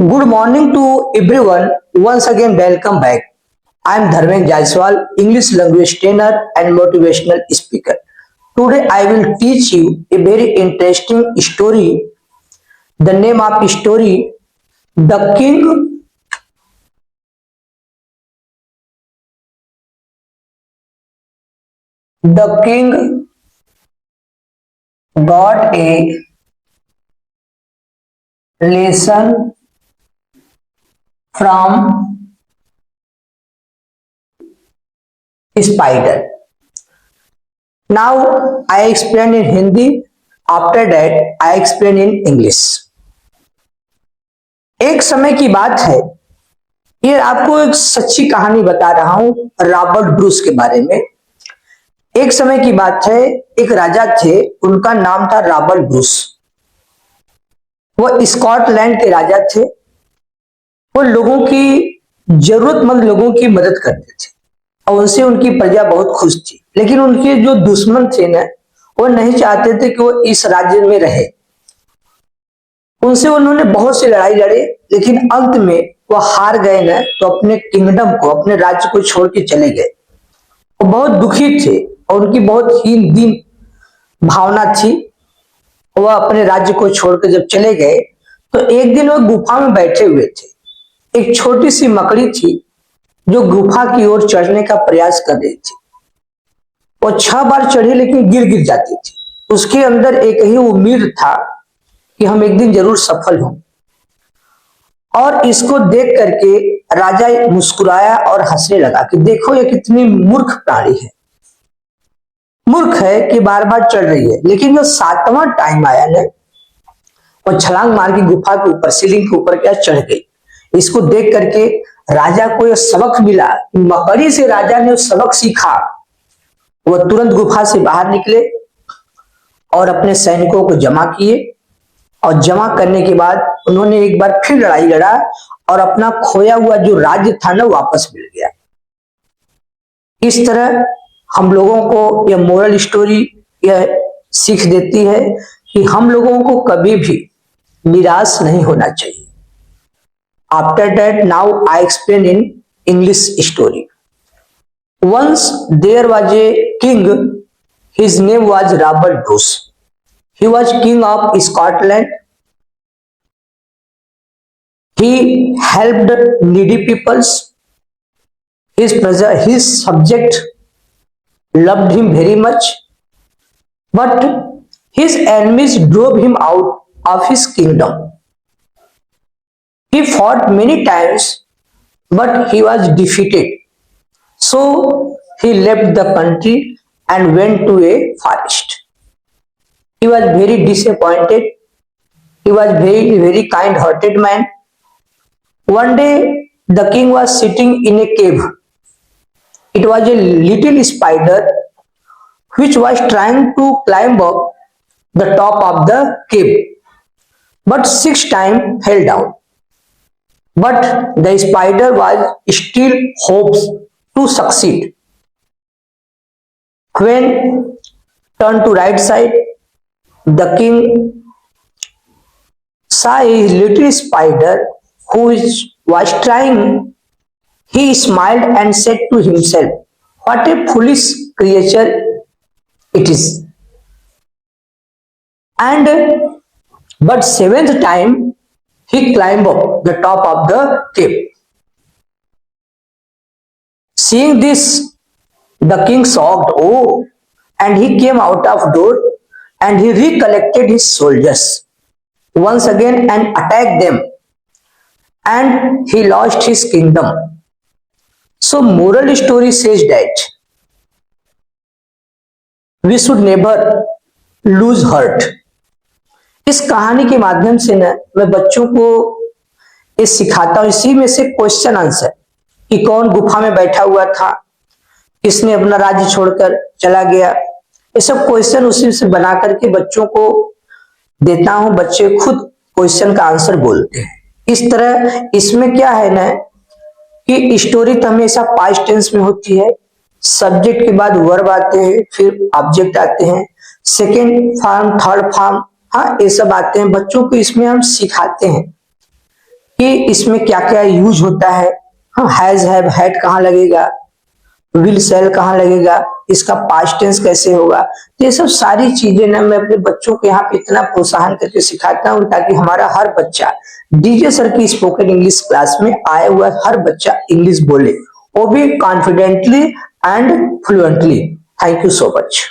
Good morning to everyone. Once again, welcome back. I am Dharmen Jaiswal, English language trainer and motivational speaker. Today, I will teach you a very interesting story. The name of story, The King. The king got a lesson from spider. Now I explain in Hindi. After that, I explain in English. एक समय की बात है, ये आपको एक सच्ची कहानी बता रहा हूं रॉबर्ट ब्रूस के बारे में। एक समय की बात है, एक राजा थे, उनका नाम था रॉबर्ट ब्रूस। वो स्कॉटलैंड के राजा थे। वो लोगों की जरूरतमंद लोगों की मदद करते थे और उनसे उनकी प्रजा बहुत खुश थी। लेकिन उनके जो दुश्मन थे ना, वो नहीं चाहते थे कि वो इस राज्य में रहे। उनसे उन्होंने बहुत सी लड़ाई लड़े, लेकिन अंत में वो हार गए ना, तो अपने किंगडम को, अपने राज्य को छोड़ के चले गए। वो बहुत दुखी थे और उनकी बहुत हीन दीन भावना थी। वह अपने राज्य को छोड़कर जब चले गए, तो एक दिन वो गुफा में बैठे हुए थे। एक छोटी सी मकड़ी थी जो गुफा की ओर चढ़ने का प्रयास कर रही थी। वो 6 बार चढ़ी, लेकिन गिर गिर जाती थी। उसके अंदर एक ही उम्मीद था कि हम एक दिन जरूर सफल हों। और इसको देख करके राजा मुस्कुराया और हंसने लगा कि देखो ये कितनी मूर्ख प्राणी है। मूर्ख है कि बार बार चढ़ रही है। लेकिन जो 7वां टाइम आया ना, वो छलांग मार के गुफा के ऊपर, सीलिंग के ऊपर क्या चढ़ गई। इसको देख करके राजा को यह सबक मिला। मकड़ी से राजा ने सबक सीखा। वो तुरंत गुफा से बाहर निकले और अपने सैनिकों को जमा किए। और जमा करने के बाद उन्होंने एक बार फिर लड़ाई लड़ा और अपना खोया हुआ जो राज्य था ना, वापस मिल गया। इस तरह हम लोगों को यह मोरल स्टोरी यह सीख देती है कि हम लोगों को कभी भी निराश नहीं होना चाहिए। After that, now I explain in English story. Once there was a king. His name was Robert Bruce. He was king of Scotland. He helped needy peoples. His subject loved him very much, but his enemies drove him out of his kingdom. He fought many times, but he was defeated. So he left the country and went to a forest. He was very disappointed. He was very kind-hearted man. One day, the king was sitting in a cave. It was a little spider which was trying to climb up the top of the cave, but 6 times fell down. But the spider was still hopes to succeed. When turned to right side, the king saw a little spider who was trying. He smiled and said to himself, "What a foolish creature it is." And but 7th time, he climbed up the top of the cave. Seeing this, the king shocked, oh, and he came out of door and he recollected his soldiers once again and attacked them, and he lost his kingdom. So moral story says that we should never lose heart. इस कहानी के माध्यम से ना मैं बच्चों को ये सिखाता हूं। इसी में से क्वेश्चन आंसर कि कौन गुफा में बैठा हुआ था, किसने अपना राज्य छोड़कर चला गया, ये सब क्वेश्चन उसी से बना करके बच्चों को देता हूं। बच्चे खुद क्वेश्चन का आंसर बोलते हैं। इस तरह इसमें क्या है ना कि स्टोरी तो हमेशा पास्ट टेंस में होती है। सब्जेक्ट के बाद वर्ब आते हैं, फिर ऑब्जेक्ट आते हैं, सेकेंड फॉर्म, थर्ड फॉर्म, हाँ ये सब आते हैं। बच्चों को इसमें हम सिखाते हैं कि इसमें क्या क्या यूज होता है, हाँ हैज हैव हैड कहाँ लगेगा, विल सेल कहाँ लगेगा, इसका पास्ट टेंस कैसे होगा। तो ये सब सारी चीजें ना मैं अपने बच्चों को यहाँ पे इतना प्रोत्साहन करके सिखाता हूँ ताकि हमारा हर बच्चा डीजे सर की स्पोकन इंग्लिश क्लास में आया हुआ हर बच्चा इंग्लिश बोले, वो भी confidently and fluently. Thank you so much.